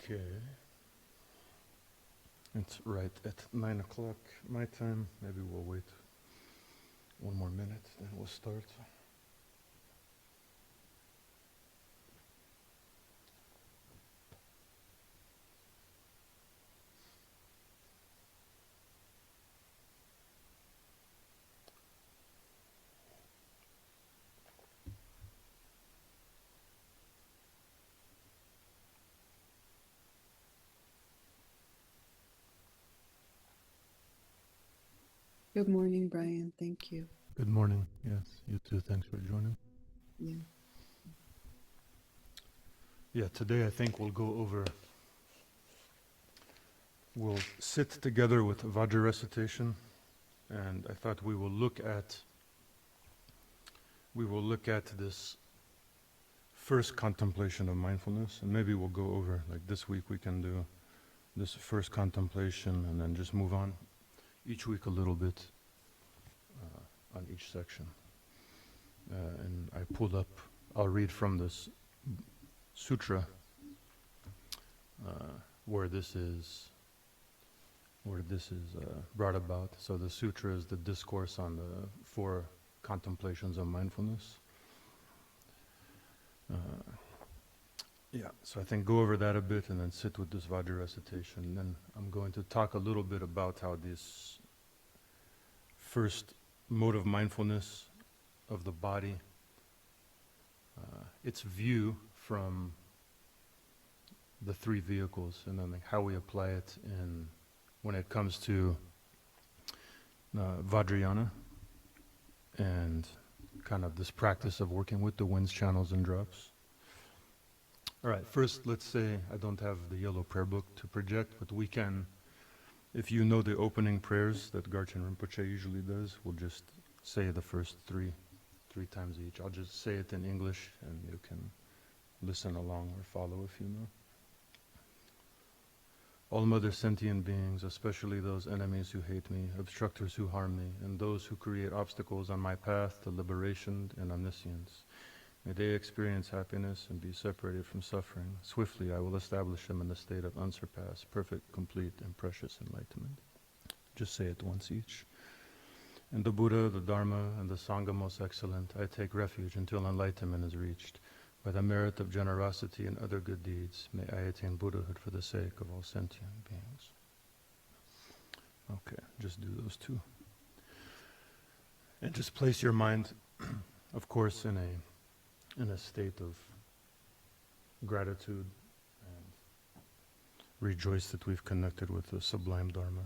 Okay. It's right at 9 o'clock my time. Maybe we'll wait one more minute and we'll start. Good morning, Brian. Thank you. Good morning. Yes, you too. Thanks for joining. Yeah. Yeah, today I think we'll sit together with Vajra recitation, and I thought we will look at this first contemplation of mindfulness, and maybe we'll go over, like this week we can do this first contemplation and then just move on each week a little bit on each section. And I pulled up, I'll read from this sutra where this is brought about. So the sutra is the discourse on the 4 contemplations of mindfulness. Yeah, so I think go over that a bit and then sit with this Vajra recitation. And then I'm going to talk a little bit about how this first mode of mindfulness of the body, its view from the 3 vehicles, and then like how we apply it when it comes to Vajrayana and kind of this practice of working with the winds, channels, and drops. All right, first let's say I don't have the yellow prayer book to project, but we can, if you know the opening prayers that Garchen Rinpoche usually does, we'll just say the first 3 times each. I'll just say it in English and you can listen along or follow if you know. All mother sentient beings, especially those enemies who hate me, obstructors who harm me, and those who create obstacles on my path to liberation and omniscience, may they experience happiness and be separated from suffering. Swiftly I will establish them in the state of unsurpassed, perfect, complete, and precious enlightenment. Just say it once each. In the Buddha, the Dharma, and the Sangha most excellent, I take refuge until enlightenment is reached. By the merit of generosity and other good deeds, may I attain Buddhahood for the sake of all sentient beings. Okay, just do those 2. And just place your mind, of course, in a state of gratitude and rejoice that we've connected with the sublime Dharma.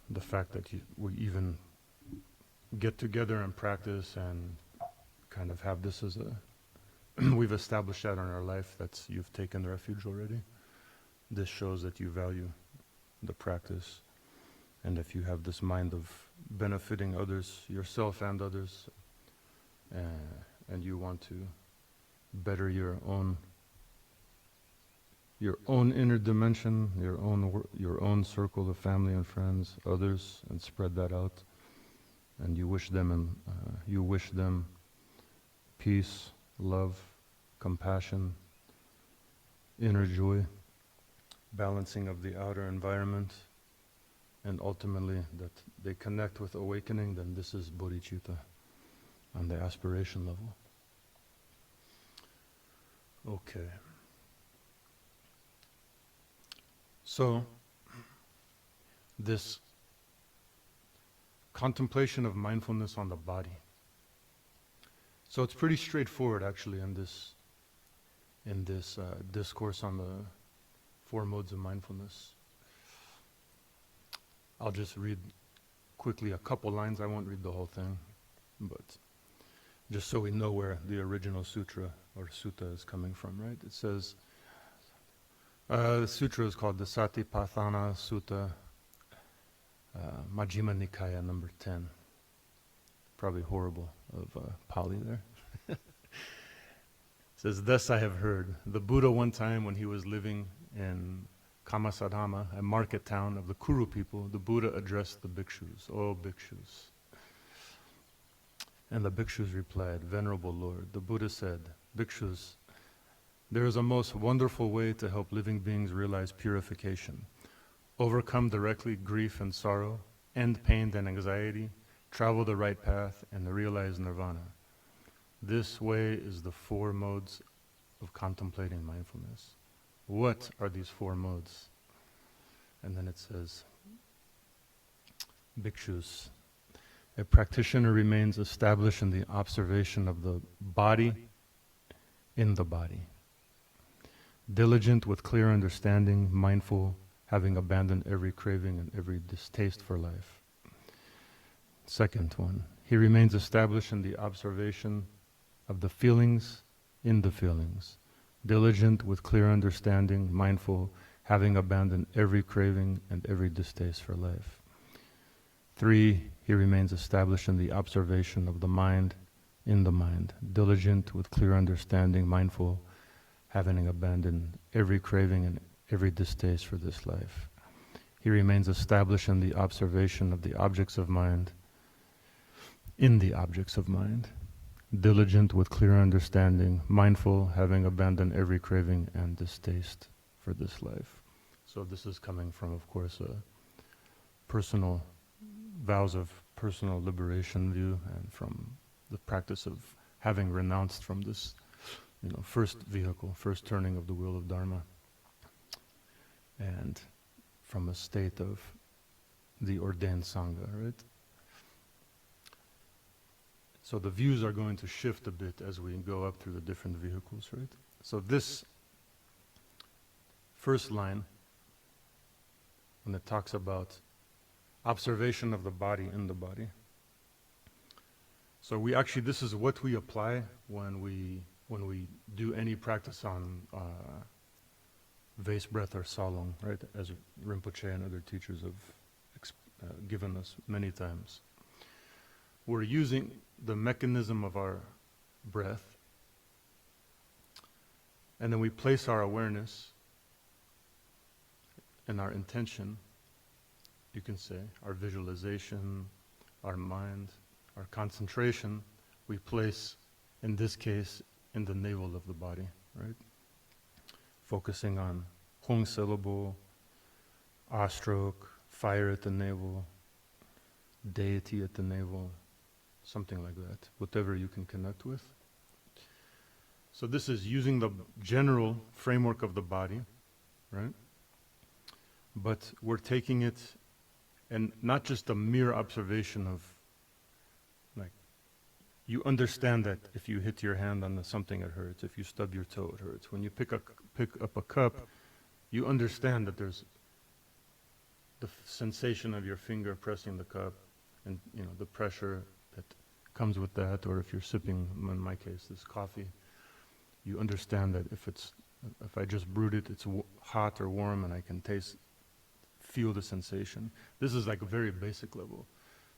The fact that we even get together and practice and kind of have this as we've established that in our life, you've taken refuge already. This shows that you value the practice, and if you have this mind of benefiting others, yourself and others, and you want to better your own inner dimension, your own circle of family and friends, others, and spread that out, and you wish them peace, love, compassion, inner joy, balancing of the outer environment, and ultimately that they connect with awakening, then this is bodhicitta on the aspiration level. Okay. So, this contemplation of mindfulness on the body. So it's pretty straightforward actually in this discourse on the 4 modes of mindfulness. I'll just read quickly a couple lines. I won't read the whole thing, but just so we know where the original sutra or sutta is coming from, right? It says, the sutra is called the Satipatthana Sutta, Majjhima Nikaya number 10. Probably horrible of Pali there. It says, thus I have heard, the Buddha one time when he was living in Kamasadhama, a market town of the Kuru people, the Buddha addressed the bhikshus, "O bhikshus." And the bhikshus replied, "Venerable Lord," the Buddha said, "Bhikshus, There is a most wonderful way to help living beings realize purification, overcome directly grief and sorrow, end pain and anxiety, travel the right path, and realize nirvana. This way is the 4 modes of contemplating mindfulness. What are these 4 modes? And then it says, Bhikshus, a practitioner remains established in the observation of the body in the body. Diligent with clear understanding, mindful, having abandoned every craving and every distaste for life. Second one, he remains established in the observation of the feelings in the feelings. Diligent with clear understanding, mindful, having abandoned every craving and every distaste for life. 3, he remains established in the observation of the mind in the mind. Diligent with clear understanding, mindful, having abandoned every craving and every distaste for this life. He remains established in the observation of the objects of mind in the objects of mind. Diligent with clear understanding, mindful, having abandoned every craving and distaste for this life. So this is coming from, of course, personal vows of personal liberation view, and from the practice of having renounced from this, first vehicle, first turning of the wheel of Dharma, and from a state of the ordained Sangha, right? So the views are going to shift a bit as we go up through the different vehicles, right? So this first line, when it talks about observation of the body in the body. So we actually, this is what we apply when we do any practice on vase breath or salong, right? As Rinpoche and other teachers have given us many times. We're using the mechanism of our breath, and then we place our awareness and our intention, you can say, our visualization, our mind, our concentration, we place, in this case, in the navel of the body, right? Focusing on Hung syllable, Ah stroke, fire at the navel, deity at the navel, something like that, whatever you can connect with. So this is using the general framework of the body, right? But we're taking it, and not just a mere observation of, like, you understand that if you hit your hand on something it hurts, if you stub your toe it hurts. When you pick up a cup, you understand that there's the sensation of your finger pressing the cup, and the pressure that comes with that, or if you're sipping, in my case, this coffee, you understand that if I just brewed it, it's hot or warm, and I can feel the sensation. This is like a very basic level.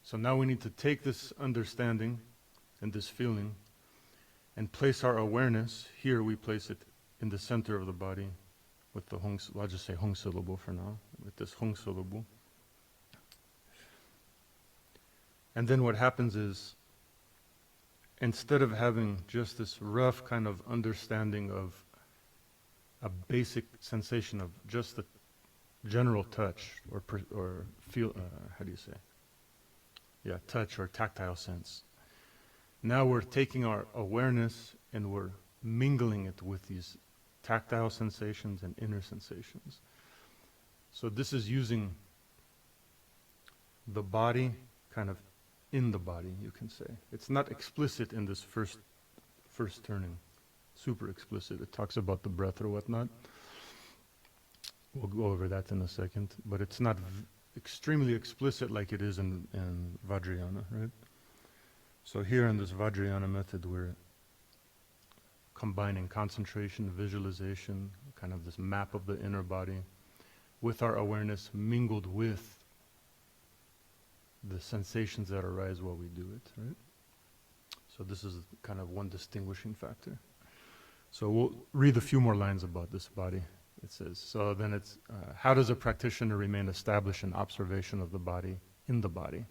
So now we need to take this understanding and this feeling and place our awareness, here we place it in the center of the body with the Hung, I'll just say Hung syllable for now, with this Hung syllable. And then what happens is, instead of having just this rough kind of understanding of a basic sensation of just the general touch or feel, how do you say? Yeah, touch or tactile sense. Now we're taking our awareness and we're mingling it with these tactile sensations and inner sensations. So this is using the body kind of in the body, you can say. It's not explicit in this first turning, super explicit. It talks about the breath or whatnot. We'll go over that in a second, but it's not extremely explicit like it is in Vajrayana, right? So here in this Vajrayana method, we're combining concentration, visualization, kind of this map of the inner body, with our awareness mingled with the sensations that arise while we do it, right? So this is kind of one distinguishing factor. So we'll read a few more lines about this body. It says, so then it's, how does a practitioner remain established in observation of the body in the body?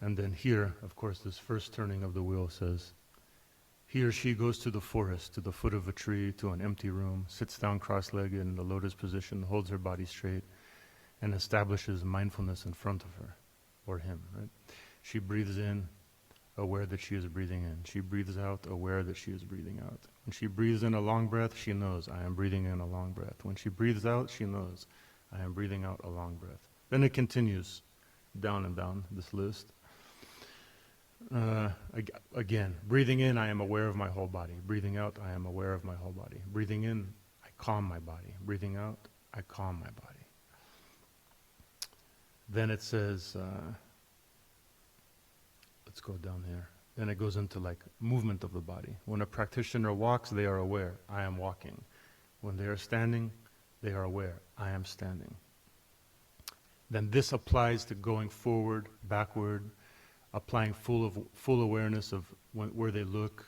And then here, of course, this first turning of the wheel says, He or she goes to the forest, to the foot of a tree, to an empty room, sits down cross-legged in the lotus position, holds her body straight, and establishes mindfulness in front of her, or him, right? She breathes in, aware that she is breathing in. She breathes out, aware that she is breathing out. When she breathes in a long breath, she knows, I am breathing in a long breath. When she breathes out, she knows, I am breathing out a long breath. Then it continues down and down this list. Again, breathing in, I am aware of my whole body. Breathing out, I am aware of my whole body. Breathing in, I calm my body. Breathing out, I calm my body. Then it says, let's go down here. Then it goes into like movement of the body. When a practitioner walks, they are aware, I am walking. When they are standing, they are aware, I am standing. Then this applies to going forward, backward, applying full awareness of where they look,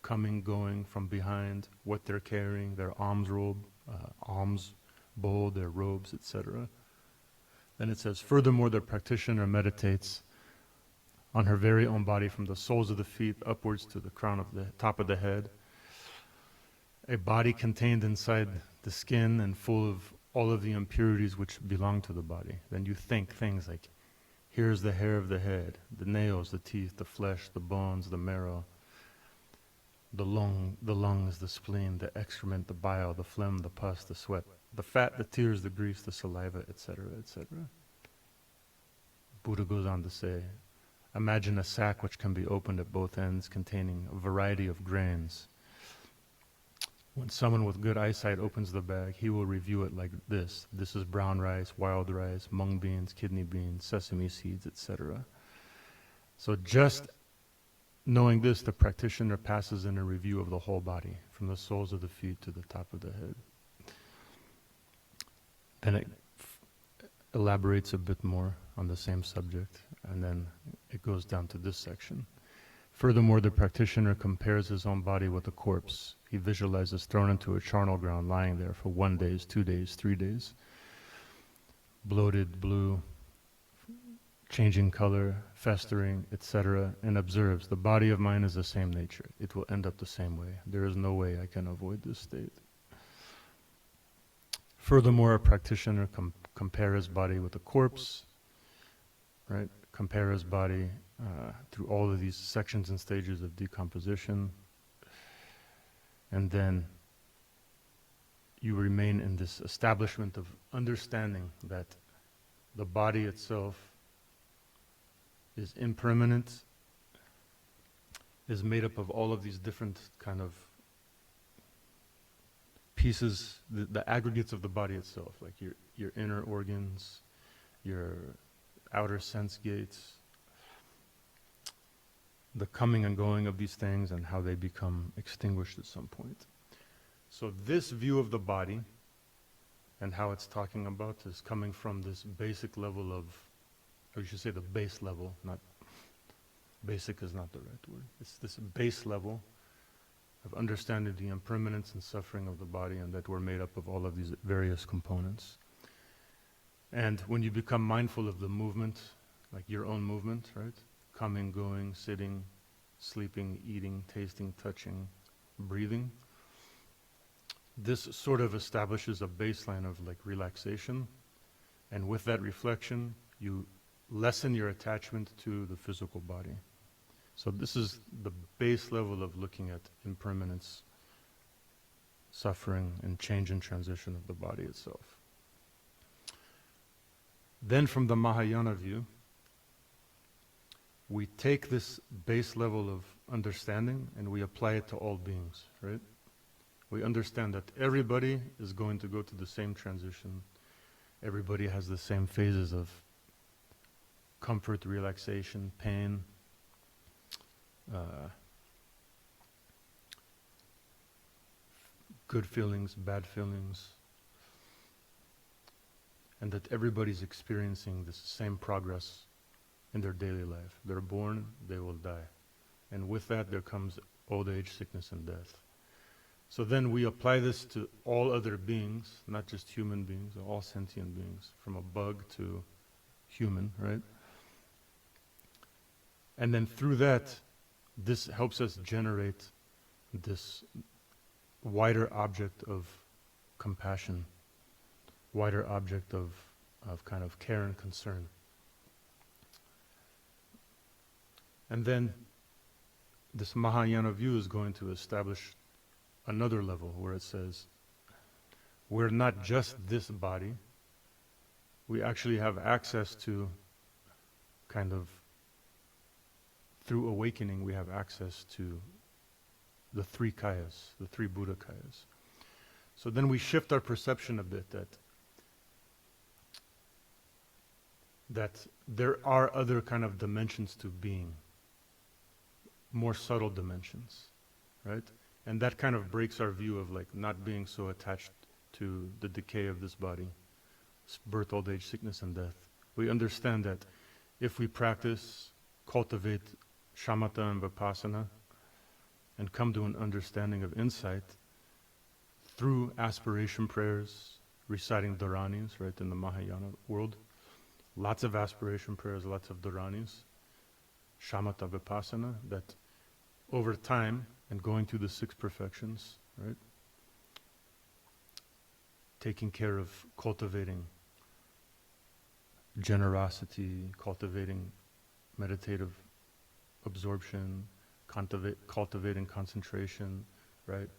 coming, going, from behind, what they're carrying, their alms bowl, their robes, etc. Then it says, furthermore, the practitioner meditates on her very own body from the soles of the feet upwards to the crown of the top of the head. A body contained inside the skin and full of all of the impurities which belong to the body. Then you think things like, here's the hair of the head, the nails, the teeth, the flesh, the bones, the marrow, the lungs, the spleen, the excrement, the bile, the phlegm, the pus, the sweat, the fat, the tears, the grease, the saliva, etc., etc. Buddha goes on to say, imagine a sack which can be opened at both ends containing a variety of grains. When someone with good eyesight opens the bag, he will review it like this. This is brown rice, wild rice, mung beans, kidney beans, sesame seeds, etc. So just knowing this, the practitioner passes in a review of the whole body, from the soles of the feet to the top of the head. Then it elaborates a bit more on the same subject, and then it goes down to this section. Furthermore, the practitioner compares his own body with a corpse. He visualizes thrown into a charnel ground, lying there for 1 day, 2 days, 3 days, bloated, blue, changing color, festering, etc., and observes, the body of mine is the same nature. It will end up the same way. There is no way I can avoid this state. Furthermore, a practitioner compare his body with a corpse, right? Compare his body through all of these sections and stages of decomposition, and then you remain in this establishment of understanding that the body itself is impermanent, is made up of all of these different kind of pieces, the aggregates of the body itself, like your inner organs, your outer sense gates, the coming and going of these things and how they become extinguished at some point. So this view of the body and how it's talking about is coming from this basic level of, or you should say the base level, not, basic is not the right word. It's this base level of understanding the impermanence and suffering of the body, and that we're made up of all of these various components. And when you become mindful of the movement, like your own movement, right? Coming, going, sitting, sleeping, eating, tasting, touching, breathing, this sort of establishes a baseline of like relaxation. And with that reflection, you lessen your attachment to the physical body. So this is the base level of looking at impermanence, suffering, and change and transition of the body itself. Then from the Mahayana view, we take this base level of understanding and we apply it to all beings, right? We understand that everybody is going to go to the same transition. Everybody has the same phases of comfort, relaxation, pain, good feelings, bad feelings, and that everybody's experiencing this same progress in their daily life. They're born, they will die. And with that there comes old age, sickness, and death. So then we apply this to all other beings, not just human beings, all sentient beings, from a bug to human, right? And then through that, this helps us generate this wider object of compassion, wider object of kind of care and concern. And then this Mahayana view is going to establish another level where it says, we're not just this body, we actually have access to kind of, through awakening, we have access to the three kayas, the three Buddha kayas. So then we shift our perception a bit that there are other kind of dimensions to being, more subtle dimensions, right? And that kind of breaks our view of like not being so attached to the decay of this body, birth, old age, sickness, and death. We understand that if we practice, cultivate shamatha and vipassana, and come to an understanding of insight through aspiration prayers, reciting dharanis, right, in the Mahayana world, lots of aspiration prayers, lots of dharanis, shamatha vipassana, that over time, and going through the six perfections, right, taking care of cultivating generosity, cultivating meditative absorption, cultivating concentration, right?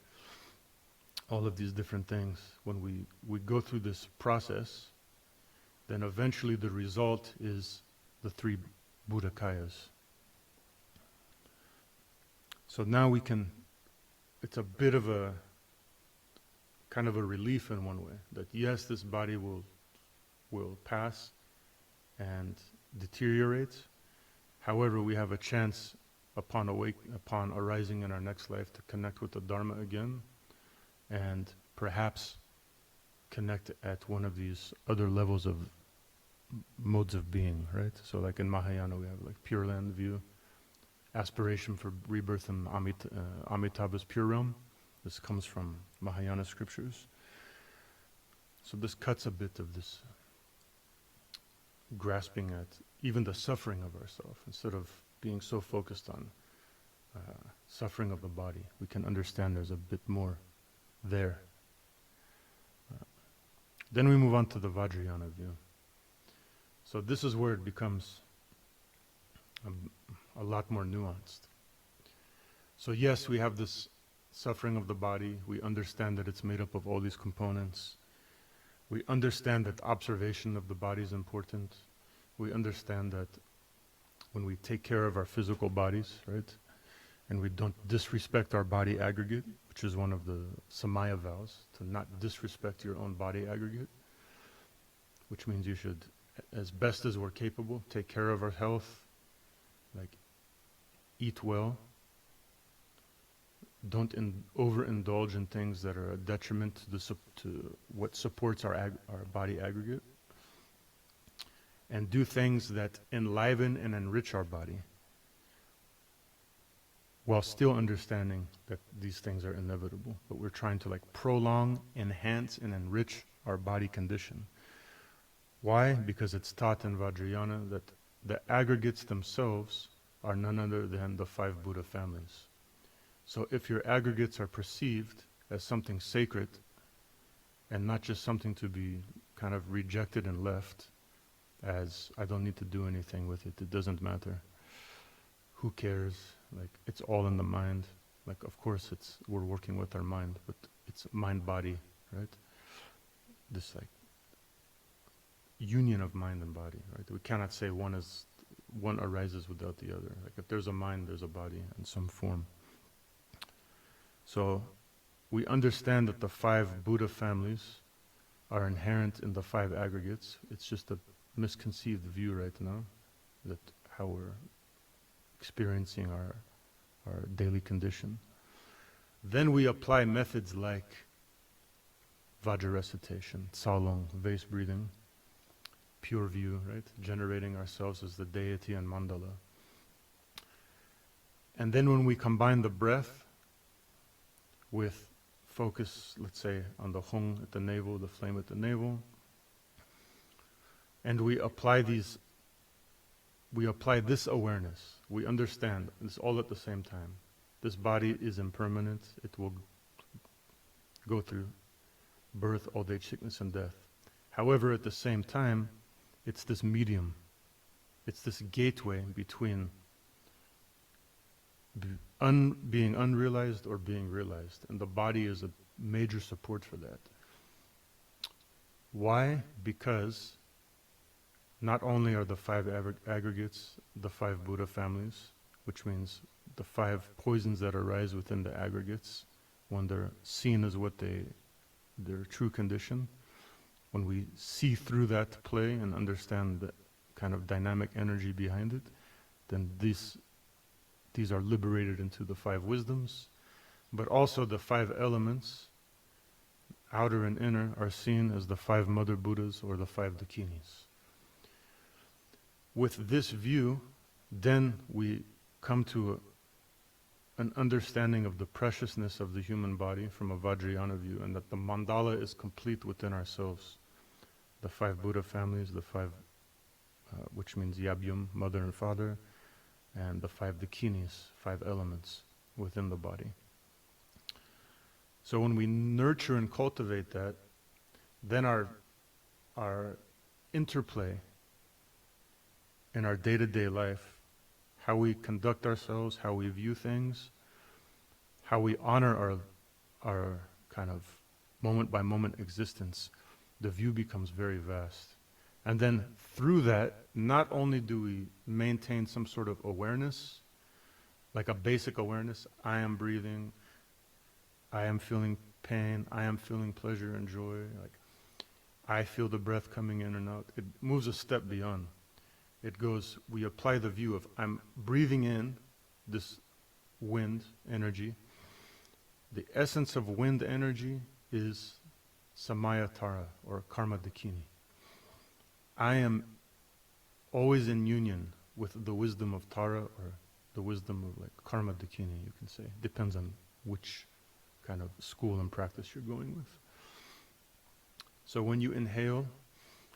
All of these different things. When we go through this process, then eventually the result is the three Buddhakayas. So now we can, it's a bit of a, kind of a relief in one way, that yes, this body will pass and deteriorate. However, we have a chance upon arising in our next life to connect with the Dharma again, and perhaps connect at one of these other levels of modes of being, right? So like in Mahayana we have like Pure Land view, aspiration for rebirth in Amitabha's Pure Realm. This comes from Mahayana scriptures. So this cuts a bit of this grasping at even the suffering of ourselves. Instead of being so focused on suffering of the body, we can understand there's a bit more there. Then we move on to the Vajrayana view. So this is where it becomes a lot more nuanced. So yes, we have this suffering of the body. We understand that it's made up of all these components. We understand that observation of the body is important. We understand that when we take care of our physical bodies, right, and we don't disrespect our body aggregate, which is one of the Samaya vows, to not disrespect your own body aggregate, which means you should, as best as we're capable, take care of our health, like eat well, don't overindulge in things that are a detriment to what supports our body aggregate, and do things that enliven and enrich our body, while still understanding that these things are inevitable. But we're trying to like prolong, enhance, and enrich our body condition. Why? Because it's taught in Vajrayana that the aggregates themselves are none other than the 5 Buddha families. So if your aggregates are perceived as something sacred and not just something to be kind of rejected and left as, I don't need to do anything with it, it doesn't matter, who cares, like it's all in the mind. Like of course we're working with our mind, but it's mind-body, right? This like union of mind and body, right? We cannot say one arises without the other. Like if there's a mind, there's a body in some form. So we understand that the 5 Buddha families are inherent in the 5 aggregates. It's just a misconceived view right now, that how we're experiencing our daily condition. Then we apply methods like Vajra recitation, Tsalong, vase breathing, pure view, right? Generating ourselves as the deity and mandala. And then when we combine the breath with focus, let's say, on the Hung at the navel, the flame at the navel, and we apply this awareness, we understand, it's all at the same time, This body is impermanent. It will go through birth, old age, sickness, and death. However, at the same time, it's this medium. It's this gateway between being unrealized or being realized. And the body is a major support for that. Why? Because not only are the five aggregates the five Buddha families, which means the five poisons that arise within the aggregates when they're seen as what their true condition, when we see through that play and understand the kind of dynamic energy behind it, then these are liberated into the five wisdoms. But also the five elements, outer and inner, are seen as the five mother Buddhas or the five dakinis. With this view, then we come to an understanding of the preciousness of the human body from a Vajrayana view, and that the mandala is complete within ourselves. The five Buddha families, the five, which means Yabyum, mother and father, and the five dakinis, five elements within the body. So when we nurture and cultivate that, then our interplay in our day-to-day life, how we conduct ourselves, how we view things, how we honor our kind of moment-by-moment existence, the view becomes very vast. And then through that, not only do we maintain some sort of awareness, like a basic awareness, I am breathing, I am feeling pain, I am feeling pleasure and joy, like I feel the breath coming in and out. It moves a step beyond. It goes, we apply the view of I'm breathing in this wind energy. The essence of wind energy is Samaya Tara, or Karma Dakini. I am always in union with the wisdom of Tara, or the wisdom of like Karma Dakini, you can say. Depends on which kind of school and practice you're going with. So when you inhale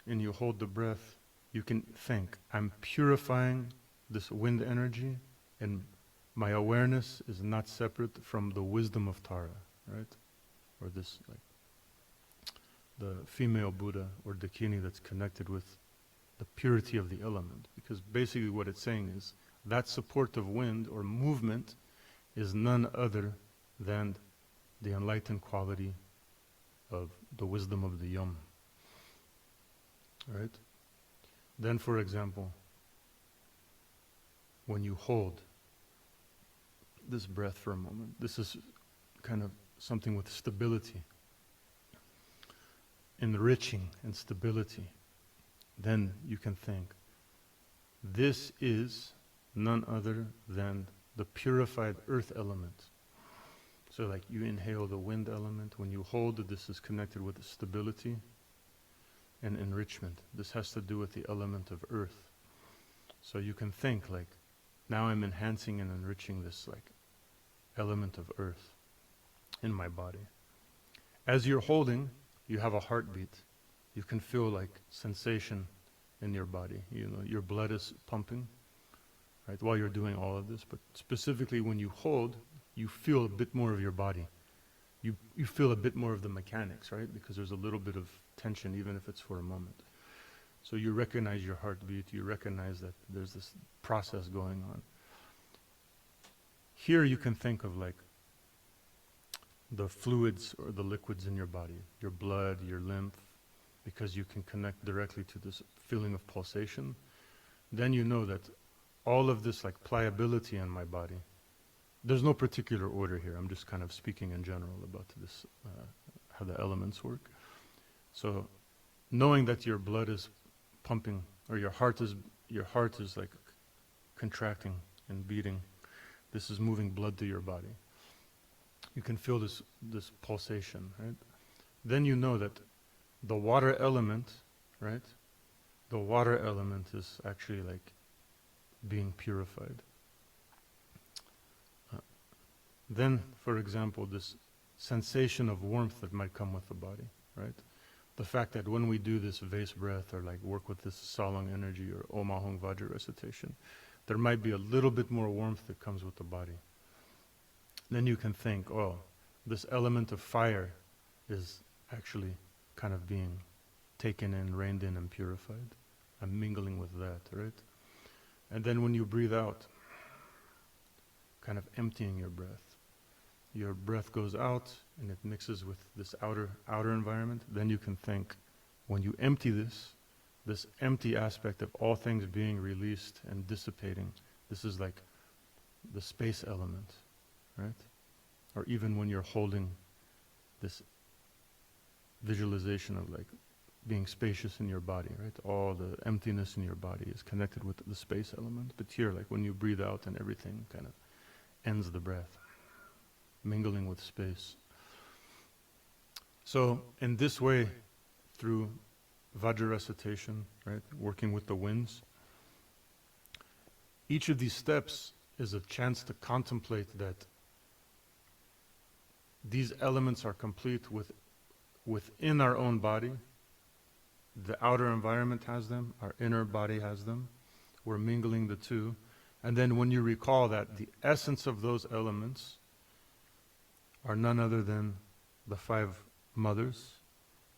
and you hold the breath, you can think, I'm purifying this wind energy, and my awareness is not separate from the wisdom of Tara, right? Or this, like, the female Buddha or Dakini that's connected with the purity of the element. Because basically what it's saying is, that support of wind or movement is none other than the enlightened quality of the wisdom of the Yum. Right? Then, for example, when you hold this breath for a moment, this is kind of something with stability, enriching and stability. Then you can think, this is none other than the purified earth element. So like you inhale the wind element, when you hold it, this is connected with the stability and enrichment. This has to do with the element of earth. So you can think like, now I'm enhancing and enriching this like element of earth in my body. As you're holding, you have a heartbeat. You can feel like sensation in your body. You know, your blood is pumping, right, while you're doing all of this. But specifically when you hold, you feel a bit more of your body. You feel a bit more of the mechanics, right? Because there's a little bit of tension, even if it's for a moment. So you recognize your heartbeat, you recognize that there's this process going on. Here you can think of like the fluids or the liquids in your body, your blood, your lymph, because you can connect directly to this feeling of pulsation. Then you know that all of this like pliability in my body, there's no particular order here. I'm just kind of speaking in general about this, how the elements work. So knowing that your blood is pumping, or your heart is like contracting and beating, this is moving blood to your body. You can feel this pulsation, right? Then you know that the water element, right? The water element is actually like being purified. Then, for example, this sensation of warmth that might come with the body, right? The fact that when we do this vase breath or like work with this Salong energy or Om Ahong Vajra recitation, there might be a little bit more warmth that comes with the body. then you can think, oh, this element of fire is actually kind of being taken in, reined in, and purified. I'm mingling with that, right? And then when you breathe out, kind of emptying your breath goes out and it mixes with this outer environment. Then you can think, when you empty this empty aspect of all things being released and dissipating, this is like the space element, right? Or even when you're holding this visualization of like being spacious in your body, right? All the emptiness in your body is connected with the space element. But here, like when you breathe out and everything kind of ends the breath, mingling with space. So in this way, through Vajra recitation, right, working with the winds, each of these steps is a chance to contemplate that these elements are complete within our own body. The outer environment has them, our inner body has them. We're mingling the two. And then when you recall that the essence of those elements are none other than the five mothers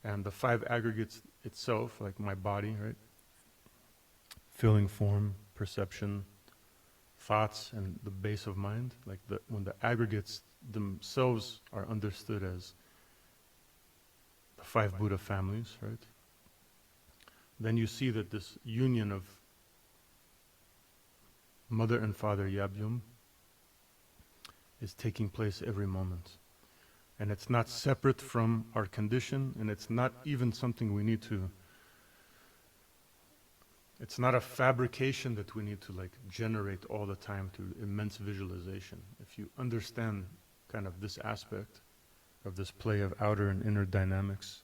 and the five aggregates itself, like my body, right? Feeling, form, perception, thoughts, and the base of mind. Like when the aggregates themselves are understood as the five Buddha families, right? Then you see that this union of mother and father Yabyum is taking place every moment. And it's not separate from our condition, and it's not even something we need to, it's not a fabrication that we need to like generate all the time through immense visualization. If you understand kind of this aspect of this play of outer and inner dynamics,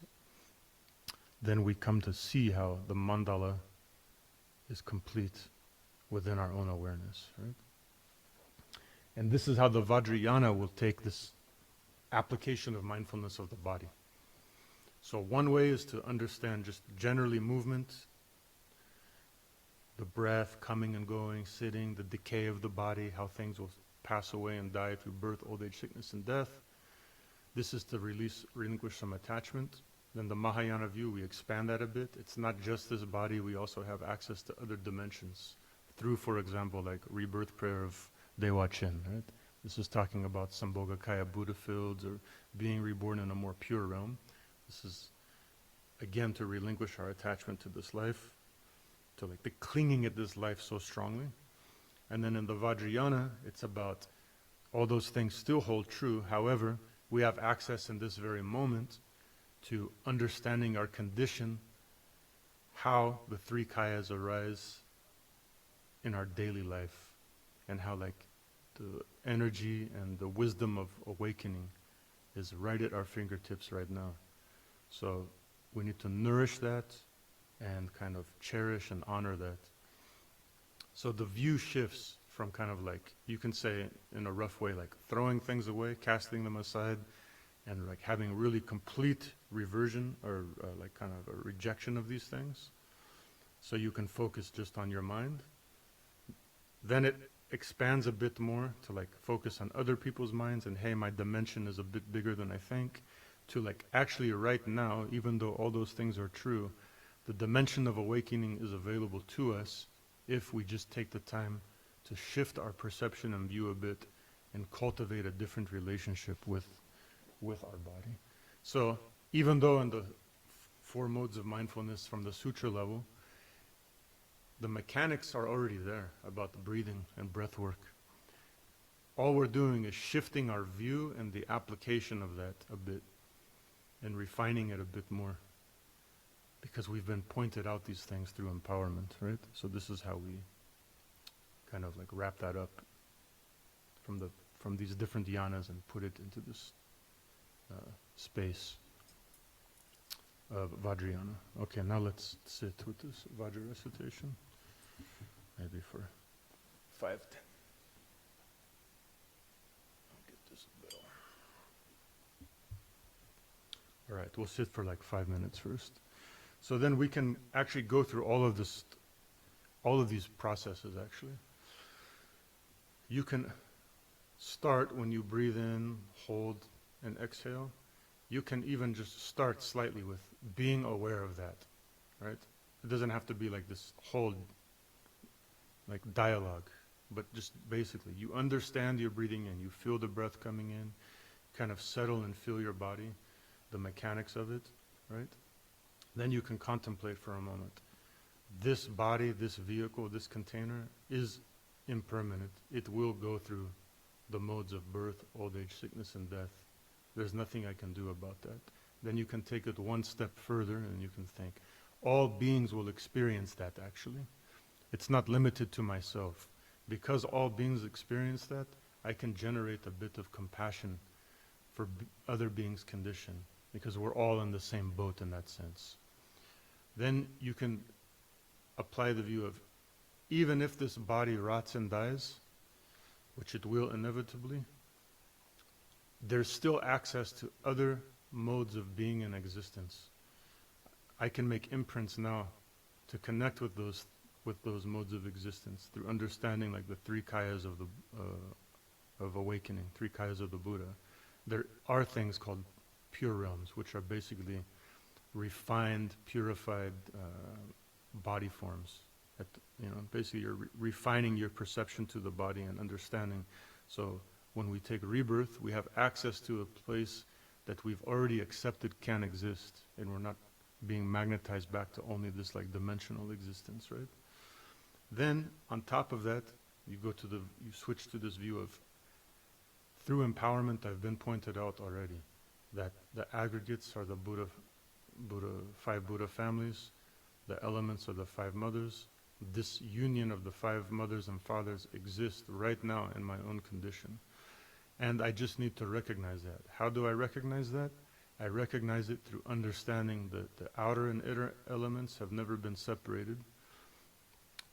then we come to see how the mandala is complete within our own awareness, right? And this is how the Vajrayana will take this application of mindfulness of the body. So one way is to understand just generally movement, the breath coming and going, sitting, the decay of the body, how things will pass away and die through birth, old age, sickness, and death. This is to relinquish some attachment. Then the Mahayana view, we expand that a bit. It's not just this body, we also have access to other dimensions through, for example, like rebirth prayer of Dewa Chen, right? This is talking about Sambhogakaya Buddha fields or being reborn in a more pure realm. This is, again, to relinquish our attachment to this life, to like the clinging at this life so strongly. And then in the Vajrayana, it's about all those things still hold true. However, we have access in this very moment to understanding our condition, how the three kayas arise in our daily life, and how like the energy and the wisdom of awakening is right at our fingertips right now. So we need to nourish that and kind of cherish and honor that. So the view shifts from kind of like, you can say in a rough way, like throwing things away, casting them aside, and like having really complete reversion or like kind of a rejection of these things. So you can focus just on your mind. Then it expands a bit more to like focus on other people's minds and hey, my dimension is a bit bigger than I think. To like actually right now, even though all those things are true, the dimension of awakening is available to us if we just take the time to shift our perception and view a bit and cultivate a different relationship with our body. So even though in the four modes of mindfulness from the sutra level, the mechanics are already there about the breathing and breath work. All we're doing is shifting our view and the application of that a bit and refining it a bit more, because we've been pointed out these things through empowerment, right? So this is how we kind of like wrap that up from these different yanas and put it into this space of Vajrayana. Okay, now let's sit with this Vajra recitation. Maybe for 5-10. I'll get this bell. All right, we'll sit for like 5 minutes first. So then we can actually go through all of these processes actually. You can, start when you breathe in, hold, and exhale. You can even just start slightly with being aware of that, right? It doesn't have to be like this whole like dialogue, but just basically you understand you're breathing in, you feel the breath coming in, kind of settle and feel your body, the mechanics of it, right? Then you can contemplate for a moment. This body, this vehicle, this container is impermanent. It will go through the modes of birth, old age, sickness, and death. There's nothing I can do about that. Then you can take it one step further and you can think, all beings will experience that actually. It's not limited to myself. Because all beings experience that, I can generate a bit of compassion for other beings' condition, because we're all in the same boat in that sense. Then you can apply the view of, even if this body rots and dies, which it will inevitably, there's still access to other modes of being and existence. I can make imprints now to connect with those modes of existence through understanding like the three kayas of awakening, three kayas of the Buddha. There are things called pure realms, which are basically refined, purified body forms. Basically you're refining your perception to the body and understanding. So when we take rebirth, we have access to a place that we've already accepted can exist, and we're not being magnetized back to only this like dimensional existence, right? Then on top of that, you switch to this view of, through empowerment, I've been pointed out already that the aggregates are the five Buddha families, the elements are the five mothers. This union of the five mothers and fathers exists right now in my own condition. And I just need to recognize that. How do I recognize that? I recognize it through understanding that the outer and inner elements have never been separated.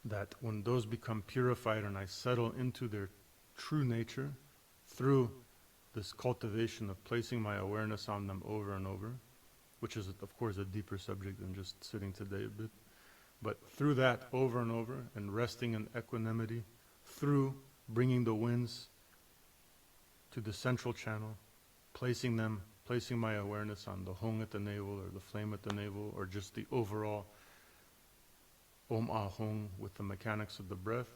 That when those become purified and I settle into their true nature through this cultivation of placing my awareness on them over and over, which is of course a deeper subject than just sitting today a bit, but through that over and over and resting in equanimity, through bringing the winds to the central channel, placing my awareness on the hong at the navel or the flame at the navel, or just the overall Om Ah Hong with the mechanics of the breath,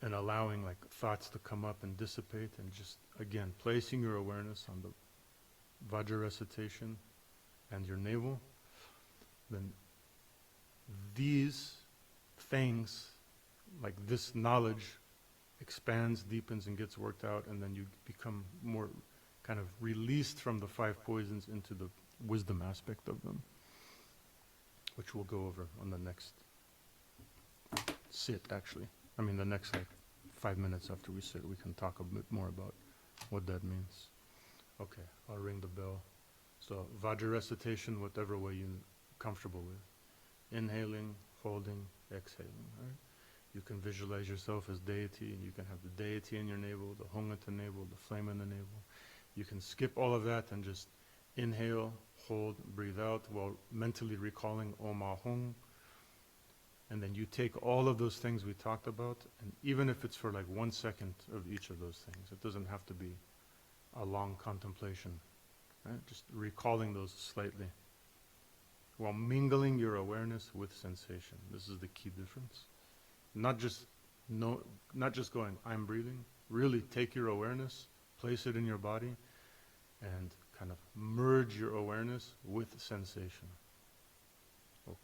and allowing like thoughts to come up and dissipate, and just again placing your awareness on the Vajra recitation and your navel, then these things, like this knowledge, expands, deepens, and gets worked out, and then you become more kind of released from the five poisons into the wisdom aspect of them, which we'll go over on the next sit, actually. I mean, the next 5 minutes after we sit, we can talk a bit more about what that means. Okay, I'll ring the bell. So, Vajra recitation, whatever way you're comfortable with. Inhaling, holding, exhaling, right? You can visualize yourself as deity, and you can have the deity in your navel, the hong at the navel, the flame in the navel. You can skip all of that and just inhale, hold, breathe out while mentally recalling Om Ah Hong. And then you take all of those things we talked about, and even if it's for 1 second of each of those things, it doesn't have to be a long contemplation, right? Just recalling those slightly while mingling your awareness with sensation. This is the key difference. Not just going, I'm breathing. Really take your awareness, place it in your body, and kind of merge your awareness with sensation. Okay.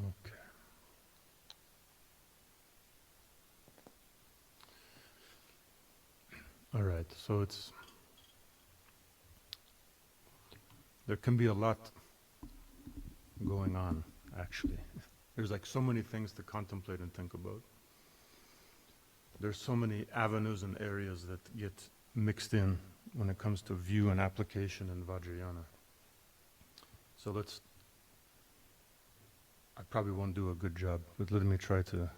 Okay. All right. So there can be a lot going on, actually. There's like so many things to contemplate and think about. There's so many avenues and areas that get mixed in when it comes to view and application in Vajrayana. So I probably won't do a good job, but let me try to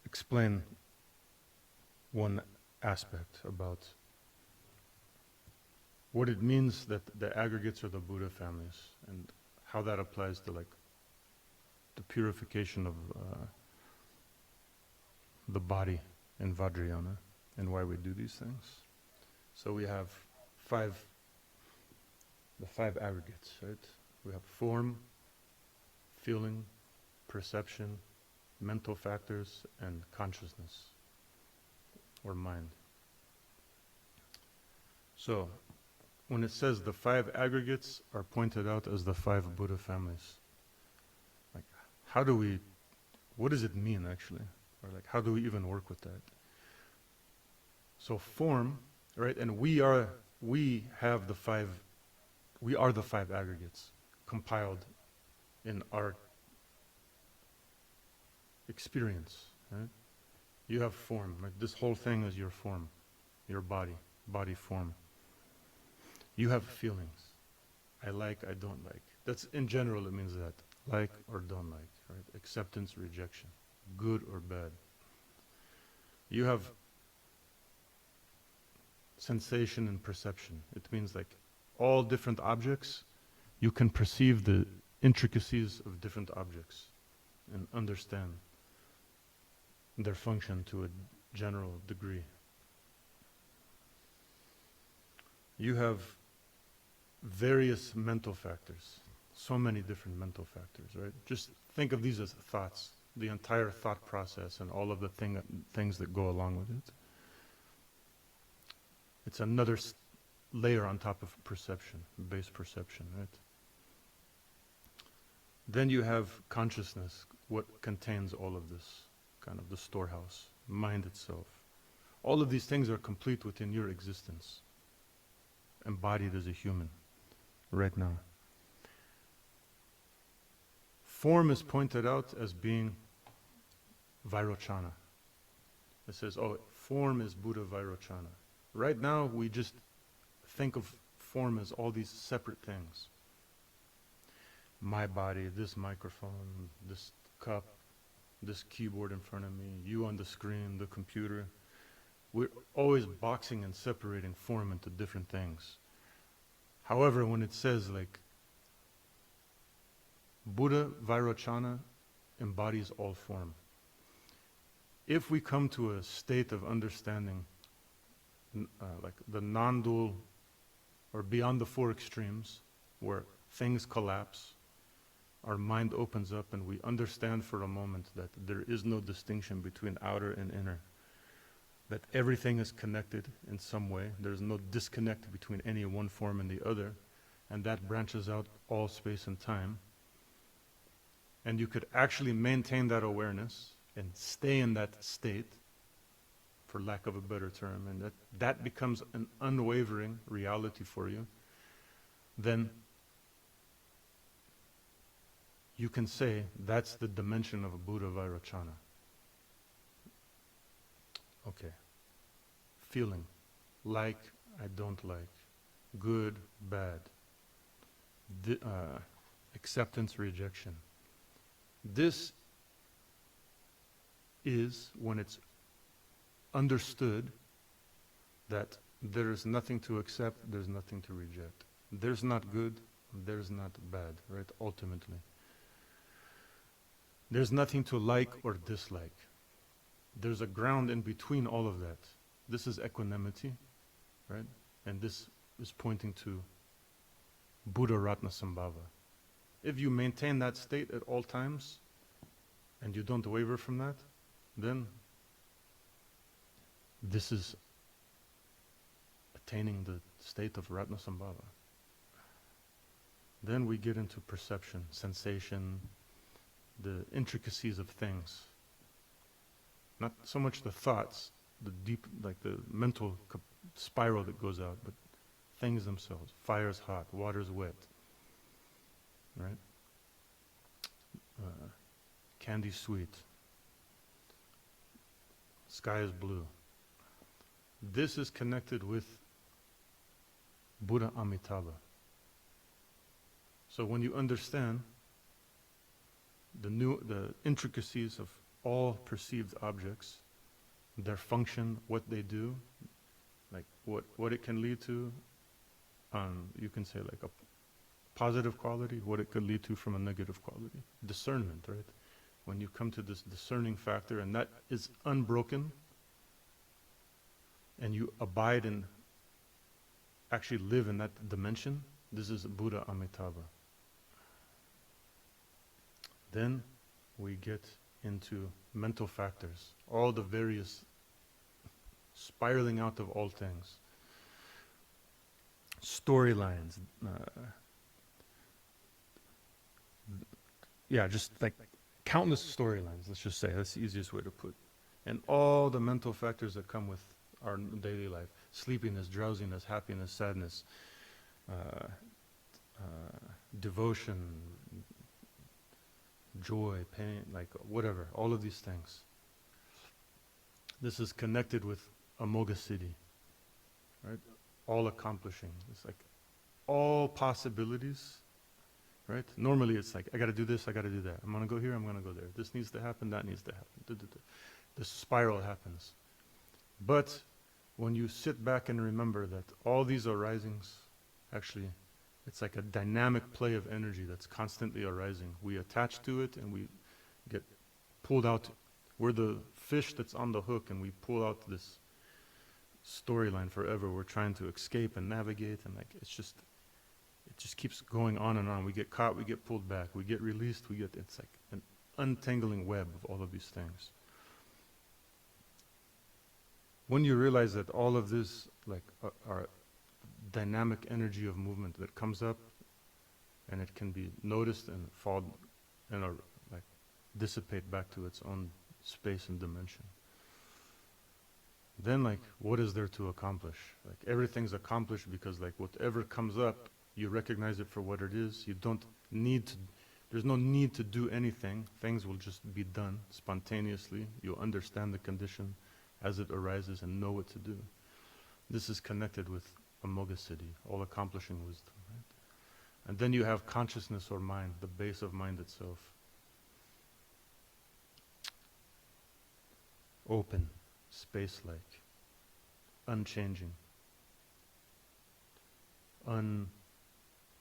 explain one aspect about what it means that the aggregates are the Buddha families and how that applies to like the purification of the body in Vajrayana and why we do these things. So we have the five aggregates, right? We have form, feeling, perception, mental factors, and consciousness, or mind. So, when it says the five aggregates are pointed out as the five Buddha families, like, what does it mean actually? Or like, how do we even work with that? So form, right, and we are the five aggregates compiled in our experience, right? You have form, like this whole thing is your form, your body form. You have feelings. I like, I don't like. That's, in general, it means that. Like or don't like, right? Acceptance, rejection. Good or bad. You have sensation and perception. It means like all different objects, you can perceive the intricacies of different objects and understand their function to a general degree. You have various mental factors, so many different mental factors, right? Just think of these as thoughts, the entire thought process and all of the things that go along with it. It's another layer on top of perception, base perception, right? Then you have consciousness, what contains all of this, kind of the storehouse, mind itself. All of these things are complete within your existence, embodied as a human, right now. Form is pointed out as being Vajrayana. It says, oh, form is Buddha Vajrayana. Right now, we just think of form as all these separate things. My body, this microphone, this cup, this keyboard in front of me, you on the screen, the computer. We're always boxing and separating form into different things. However, when it says like Buddha Vajrayana embodies all form. If we come to a state of understanding like the non-dual or beyond the four extremes where things collapse, our mind opens up and we understand for a moment that there is no distinction between outer and inner, that everything is connected in some way, there's no disconnect between any one form and the other, and that branches out all space and time. And you could actually maintain that awareness and stay in that state, for lack of a better term, and that becomes an unwavering reality for you, then you can say that's the dimension of a Buddha Vajrayana. Okay. Feeling. Like, I don't like. Good, bad. Acceptance, rejection. This is when it's understood that there is nothing to accept, there's nothing to reject. There's not good, there's not bad, right? Ultimately. There's nothing to like or dislike. There's a ground in between all of that. This is equanimity, right? And this is pointing to Buddha Ratna Sambhava. If you maintain that state at all times, and you don't waver from that, then this is attaining the state of Ratna Sambhava. Then we get into perception, sensation, the intricacies of things. Not so much the thoughts, the deep, like the mental spiral that goes out, but things themselves. Fire's hot, water's wet, right? Candy's sweet, sky is blue. This is connected with Buddha Amitabha. So when you understand the intricacies of all perceived objects, their function, what they do, like what it can lead to, you can say like a positive quality, what it could lead to from a negative quality. Discernment, right? When you come to this discerning factor, and that is unbroken, and you abide and actually live in that dimension, this is Buddha Amitabha. Then we get into mental factors, all the various spiraling out of all things. Storylines, just like countless storylines, let's just say, that's the easiest way to put. And all the mental factors that come with our daily life: sleepiness, drowsiness, happiness, sadness, devotion, joy, pain, like whatever, all of these things. This is connected with Amoga Siddhi, right? All accomplishing. It's like all possibilities, right? Normally it's like, I gotta do this, I gotta do that. I'm gonna go here, I'm gonna go there. This needs to happen, that needs to happen. The spiral happens. But when you sit back and remember that all these arisings, actually, it's like a dynamic play of energy that's constantly arising. We attach to it and we get pulled out. We're the fish that's on the hook, and we pull out this storyline forever. We're trying to escape and navigate, and like it just keeps going on and on. We get caught, we get pulled back, we get released, it's like an untangling web of all of these things. When you realize that all of this like are dynamic energy of movement that comes up, and it can be noticed and fall and like dissipate back to its own space and dimension, then like what is there to accomplish? Like everything's accomplished because like whatever comes up, you recognize it for what it is. You don't need to, there's no need to do anything. Things will just be done spontaneously. You'll understand the condition as it arises and know what to do. This is connected with Amoga Siddhi, all accomplishing wisdom, right? And then you have consciousness or mind, the base of mind itself. Open, space-like, unchanging,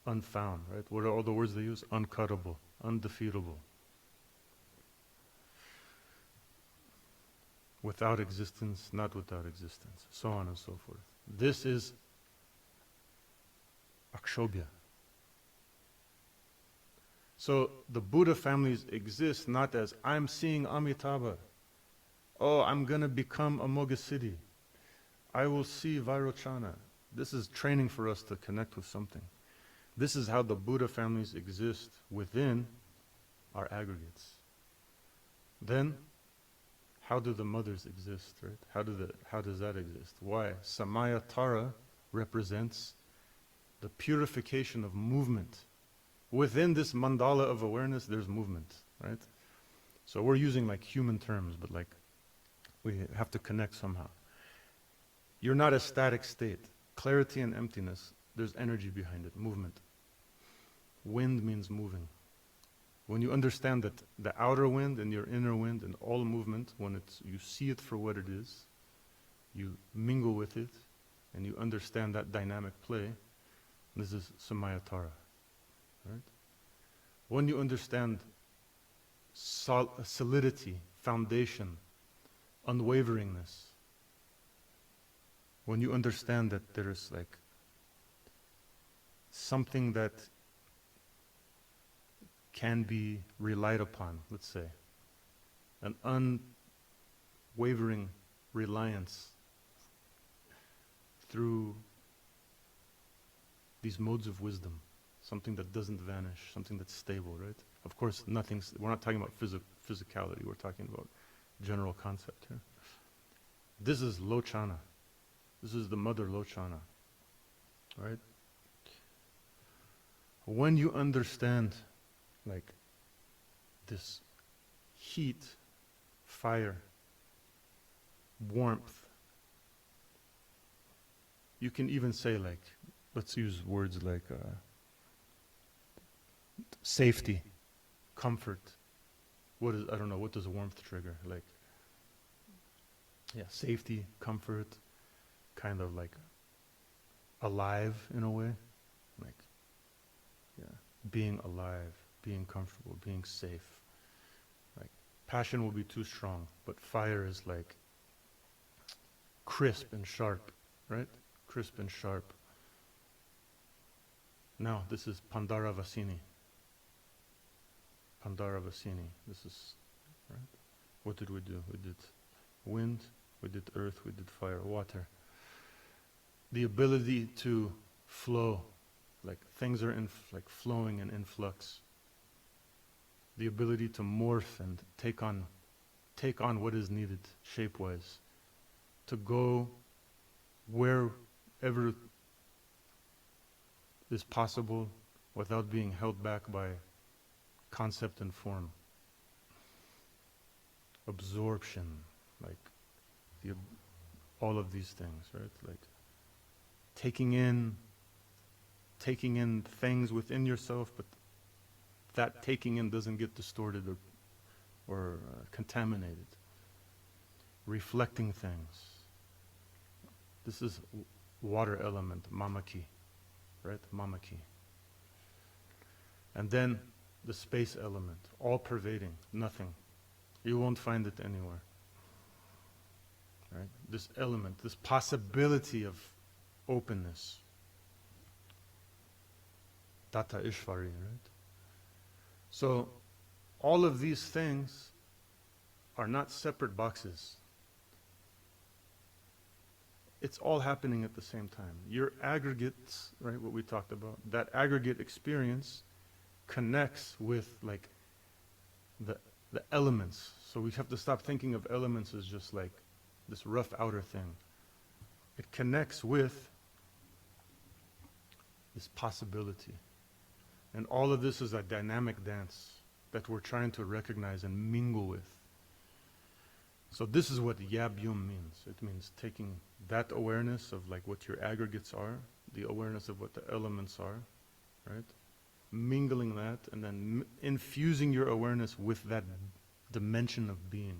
unfound, right? What are all the words they use? Uncuttable, undefeatable, without existence, not without existence, so on and so forth. This is Akshobhya. So the Buddha families exist not as I'm seeing Amitabha. Oh, I'm going to become Amoga Siddhi. I will see Vajrayana. This is training for us to connect with something. This is how the Buddha families exist within our aggregates. Then, how do the mothers exist, right? How does that exist? Why? Samaya Tara represents the purification of movement. Within this mandala of awareness, there's movement, right? So we're using like human terms, but like we have to connect somehow. You're not a static state. Clarity and emptiness, there's energy behind it, movement. Wind means moving. When you understand that the outer wind and your inner wind and all movement, when you see it for what it is, you mingle with it, and you understand that dynamic play, this is Samayatara, right? When you understand solidity, foundation, unwaveringness, when you understand that there's like something that can be relied upon, let's say, an unwavering reliance through these modes of wisdom, something that doesn't vanish, something that's stable, right? Of course, we're not talking about physicality, we're talking about general concept here. This is Lochana. This is the mother Lochana, right? When you understand, like, this heat, fire, warmth, you can even say, like, let's use words like safety, comfort. I don't know, what does warmth trigger? Like, yeah, safety, comfort, kind of like alive in a way. Like, yeah, being alive, being comfortable, being safe. Like, passion will be too strong, but fire is like crisp and sharp, right? Crisp and sharp. Now, this is Pandara Vasini. Pandara Vasini. This is, right? What did we do? We did wind, we did earth, we did fire, water. The ability to flow, like things are like flowing and in flux. The ability to morph and take on what is needed, shape-wise. To go wherever is possible without being held back by concept and form. Absorption, like all of these things, right? Like taking in things within yourself, but that taking in doesn't get distorted or contaminated. Reflecting things. This is water element, mamaki, right? Mamaki. And then the space element, all pervading, nothing. You won't find it anywhere. Right? This element, this possibility of openness. Tata Ishvari, right? So all of these things are not separate boxes. It's all happening at the same time. Your aggregates, right, what we talked about, that aggregate experience connects with like the elements. So we have to stop thinking of elements as just like this rough outer thing. It connects with this possibility. And all of this is a dynamic dance that we're trying to recognize and mingle with. So this is what Yabyum means. It means taking that awareness of like what your aggregates are, the awareness of what the elements are, right? Mingling that and then infusing your awareness with that dimension of being.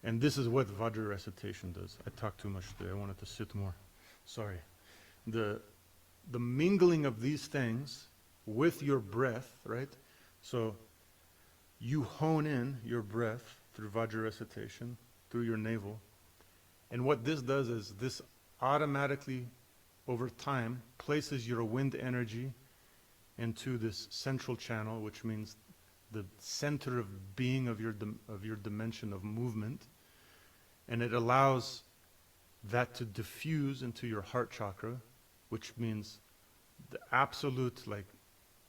And this is what Vajra recitation does. I talked too much today. I wanted to sit more. Sorry. The mingling of these things with your breath, right? So you hone in your breath through Vajra recitation, through your navel. And what this does is this automatically, over time, places your wind energy into this central channel, which means the center of being of your dimension of movement. And it allows that to diffuse into your heart chakra, which means the absolute like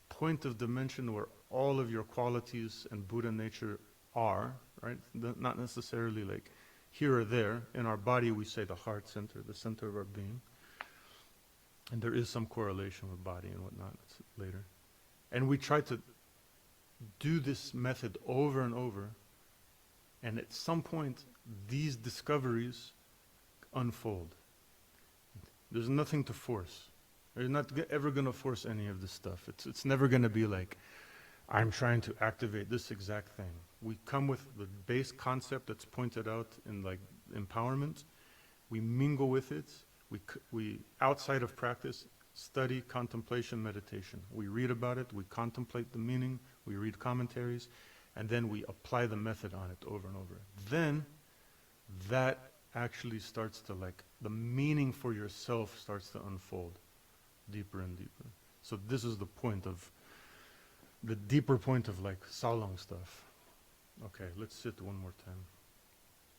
point of dimension where all of your qualities and Buddha nature are, right? Not necessarily like here or there. In our body we say the heart center, the center of our being. And there is some correlation with body and whatnot later. And we try to do this method over and over. And at some point, these discoveries unfold. There's nothing to force. You're not ever going to force any of this stuff. It's never going to be like, I'm trying to activate this exact thing. We come with the base concept that's pointed out in like empowerment. We mingle with it. We outside of practice, study, contemplation, meditation. We read about it. We contemplate the meaning. We read commentaries. And then we apply the method on it over and over. Then that actually starts to like, the meaning for yourself starts to unfold deeper and deeper. So this is the point of, the deeper point of like Salong stuff. Okay, let's sit one more time.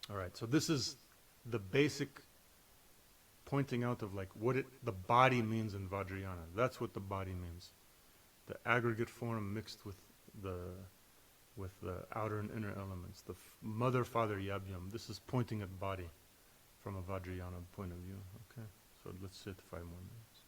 All right, so this is the basic pointing out of like what the body means in Vajrayana. That's what the body means. the aggregate form mixed with the outer and inner elements. The mother, father, yab-yum. This is pointing at body from a Vajrayana point of view. Okay, so let's sit 5 more minutes.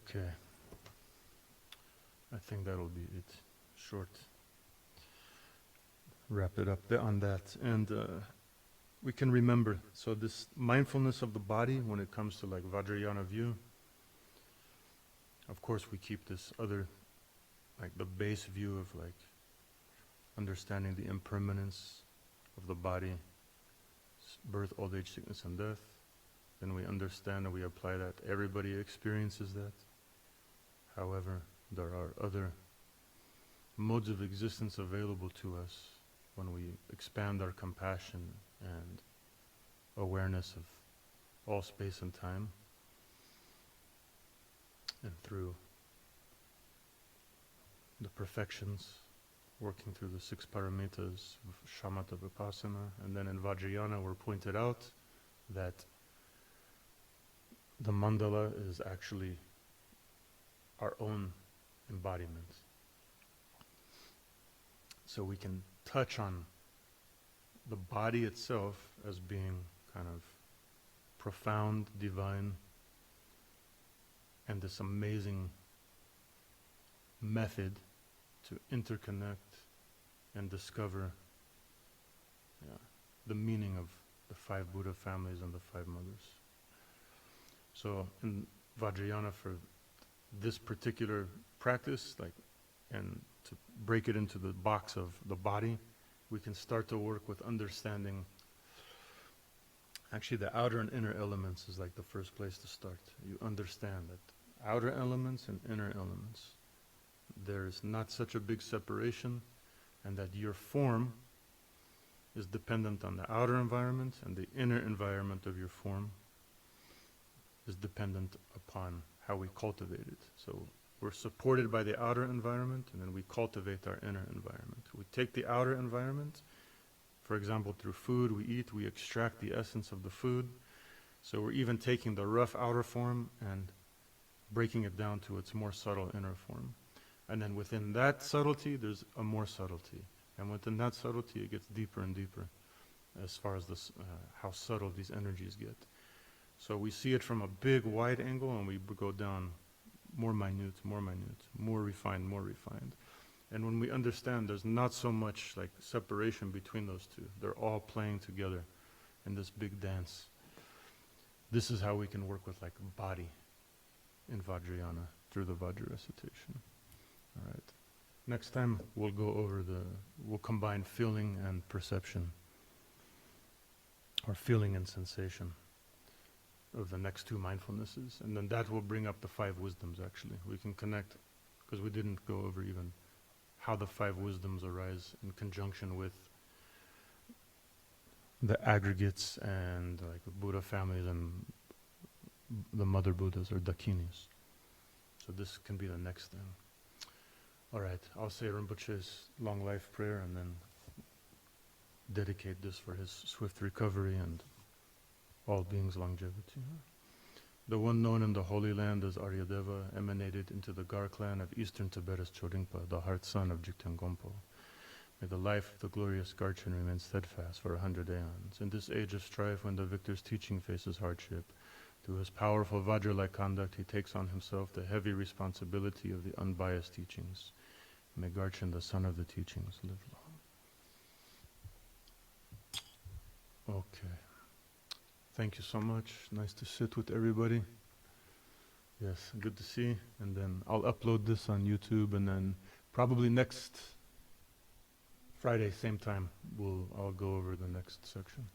Okay. I think that'll be it. Short. Wrap it up on that. And we can remember, so this mindfulness of the body when it comes to like Vajrayana view, of course we keep this other, like the base view of like understanding the impermanence of the body, birth, old age, sickness, and death. Then we understand and we apply that. Everybody experiences that. However, there are other modes of existence available to us when we expand our compassion and awareness of all space and time, and through the perfections, working through the 6 paramitas of shamatha vipassana. And then in Vajrayana we're pointed out that the mandala is actually our own embodiment. So we can touch on the body itself as being kind of profound, divine, and this amazing method to interconnect and discover the meaning of the 5 Buddha families and the 5 mothers. So in Vajrayana, for this particular practice, like, and to break it into the box of the body, we can start to work with understanding. Actually, the outer and inner elements is like the first place to start. You understand that outer elements and inner elements, there's not such a big separation, and that your form is dependent on the outer environment, and the inner environment of your form is dependent upon how we cultivate it. So we're supported by the outer environment, and then we cultivate our inner environment. We take the outer environment, for example, through food we eat, we extract the essence of the food. So we're even taking the rough outer form and breaking it down to its more subtle inner form. And then within that subtlety, there's a more subtlety. And within that subtlety, it gets deeper and deeper as far as this, how subtle these energies get. So we see it from a big, wide angle, and we go down more minute, more refined, more refined. And when we understand there's not so much like separation between those two, they're all playing together in this big dance. This is how we can work with like body in Vajrayana through the Vajra recitation. All right. Next time we'll go over we'll combine feeling and perception, or feeling and sensation of the next 2 mindfulnesses. And then that will bring up the 5 wisdoms actually. We can connect, because we didn't go over even how the 5 wisdoms arise in conjunction with the aggregates and like Buddha families and the mother Buddhas or Dakinis. So this can be the next thing. All right, I'll say Rinpoche's long life prayer and then dedicate this for his swift recovery and all beings' longevity. The one known in the Holy Land as Aryadeva emanated into the Gar clan of eastern Tibet as Chodingpa, the heart son of Jigten Gompo. May the life of the glorious Garchen remain steadfast for 100 aeons. In this age of strife, when the victor's teaching faces hardship, through his powerful Vajra-like conduct, he takes on himself the heavy responsibility of the unbiased teachings. May Garchen, the son of the teachings, live long. Okay. Thank you so much. Nice to sit with everybody. Yes, good to see. And then I'll upload this on YouTube, and then probably next Friday, same time, I'll go over the next section.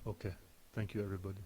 Okay. Thank you, everybody.